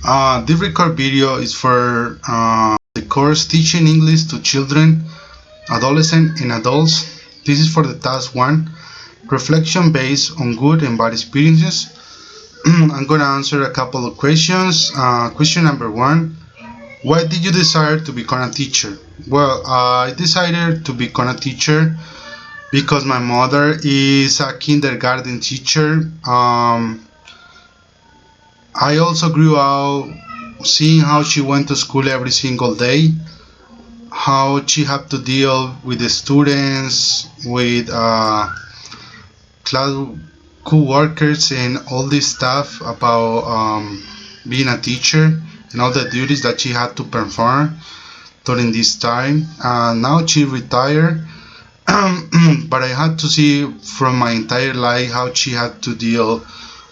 This record video is for the course Teaching English to Children, Adolescents, and Adults. This is for the task 1, reflection based on good and bad experiences. I'm going to answer a couple of questions. Question number 1, why did you decide to become a teacher? Well, I decided to become a teacher because my mother is a kindergarten teacher. I also grew up seeing how she went to school every single day, how she had to deal with the students, with class co-workers, and all this stuff about being a teacher and all the duties that she had to perform during this time. Now she retired, but I had to see from my entire life how she had to deal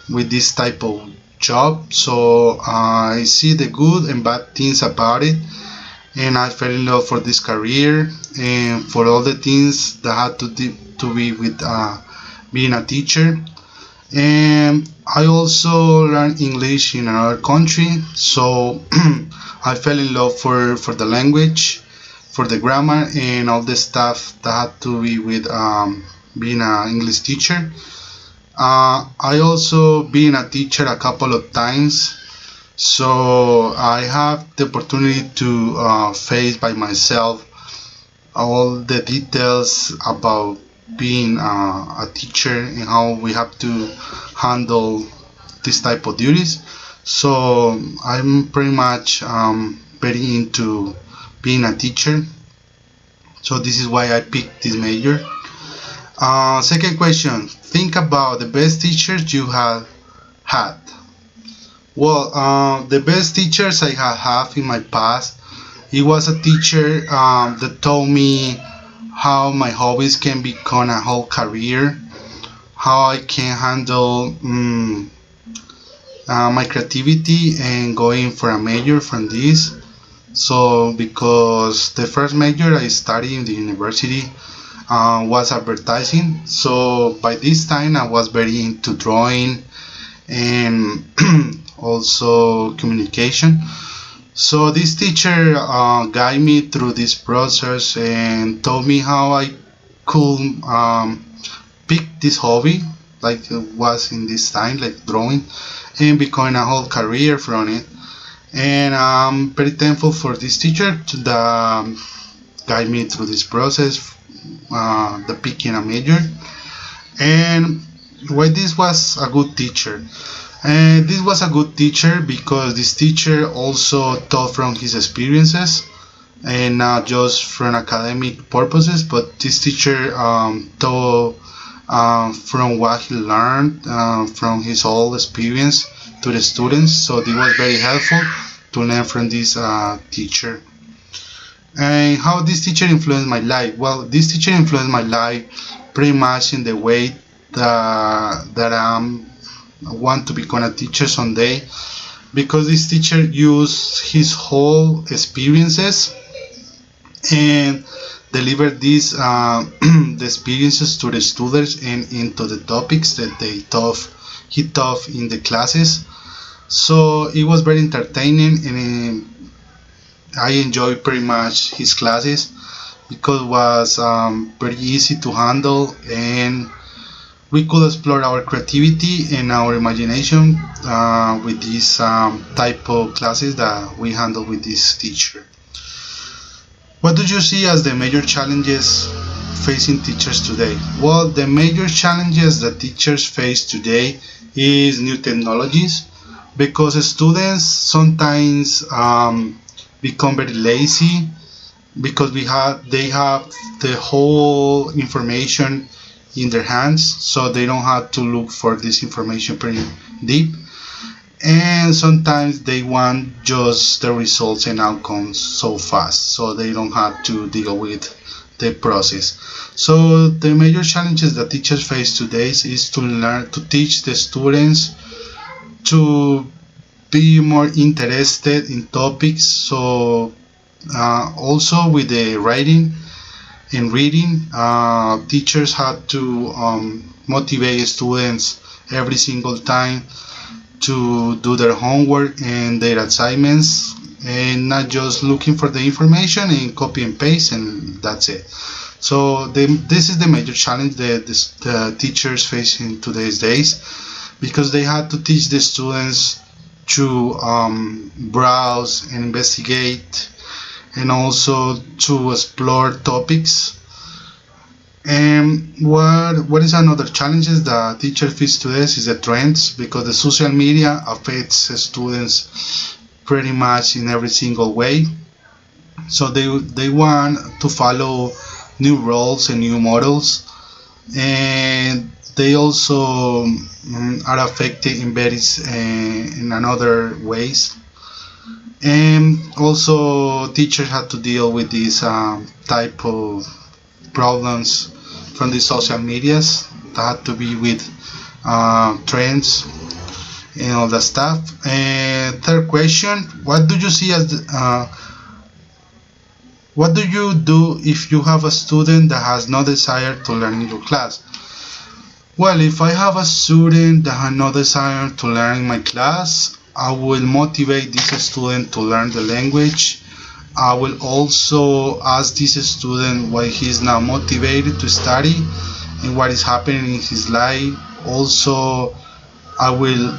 with this type of job. So I see the good and bad things about it, and I fell in love for this career and for all the things that had to be with being a teacher. And I also learned English in another country, so I fell in love for the language, for the grammar, and all the stuff that had to be with being an English teacher. I also been a teacher a couple of times, so I have the opportunity to face by myself all the details about being a teacher and how we have to handle this type of duties. So I'm pretty much very into being a teacher. So this is why I picked this major. Second question, think about the best teachers you have had. Well, the best teachers I have in my past, it was a teacher that told me how my hobbies can become a whole career, how I can handle my creativity and going for a major from this. So because the first major I studied in the university was advertising, so by this time I was very into drawing and also communication. So this teacher guided me through this process and told me how I could pick this hobby, like it was in this time, like drawing, and become a whole career from it. And I'm very thankful for this teacher to guide me through this process, the picking a major. And why this was a good teacher? And this was a good teacher because this teacher also taught from his experiences and not just from academic purposes, but this teacher taught from what he learned from his whole experience to the students. So it was very helpful to learn from this teacher. And how this teacher influenced my life? Well, this teacher influenced my life pretty much in the way that I want to become a teacher someday, because this teacher used his whole experiences and delivered these the experiences to the students and into the topics that he taught in the classes. So it was very entertaining, and I enjoyed pretty much his classes because it was very easy to handle, and we could explore our creativity and our imagination with these type of classes that we handle with this teacher. What do you see as the major challenges facing teachers today? Well, the major challenges that teachers face today is new technologies, because students sometimes become very lazy because they have the whole information in their hands, so they don't have to look for this information pretty deep, and sometimes they want just the results and outcomes so fast, so they don't have to deal with the process. So the major challenges that teachers face today is to teach the students to be more interested in topics. So also with the writing and reading, teachers had to motivate students every single time to do their homework and their assignments, and not just looking for the information and copy and paste and that's it. So this is the major challenge that the teachers face in today's days, because they had to teach the students to browse and investigate, and also to explore topics. And what is another challenges that teacher face today is the trends, because the social media affects students pretty much in every single way. So they want to follow new roles and new models, and they also are affected in various in another ways. And also teachers have to deal with these type of problems from the social medias that have to be with trends and all that stuff. And third question, what do you see as what do you do if you have a student that has no desire to learn in your class? Well, if I have a student that has no desire to learn in my class, I will motivate this student to learn the language. I will also ask this student why he's not motivated to study and what is happening in his life. Also, I will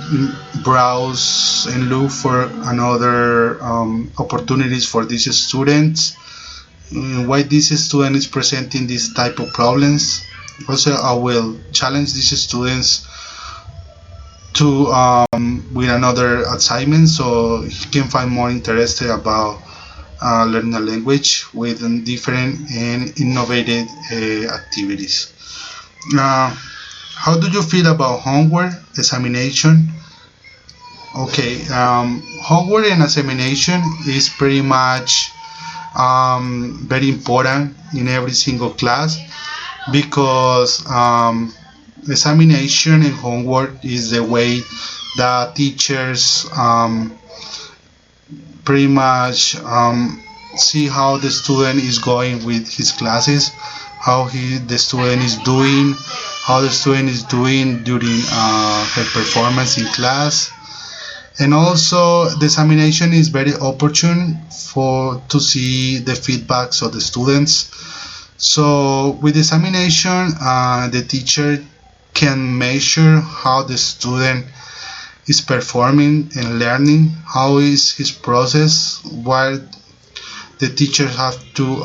browse and look for another opportunities for these students, why this student is presenting this type of problems. Also, I will challenge these students to with another assignment, so he can find more interested about learning a language with different and innovative activities. How do you feel about homework examination? Okay, homework and examination is pretty much very important in every single class, because examination and homework is the way that teachers pretty much see how the student is going with his classes, how the student is doing, how the student is doing during her performance in class. And also the examination is very opportune to see the feedbacks of the students. So with examination, the teacher can measure how the student is performing and learning, how is his process, what the teacher have to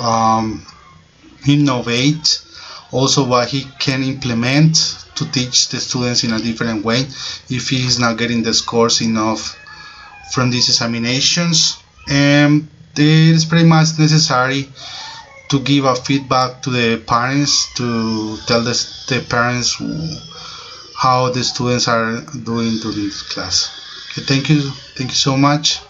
innovate, also what he can implement to teach the students in a different way if he is not getting the scores enough from these examinations. And it is pretty much necessary to give a feedback to the parents, to tell the parents how the students are doing to this class. Okay, thank you so much.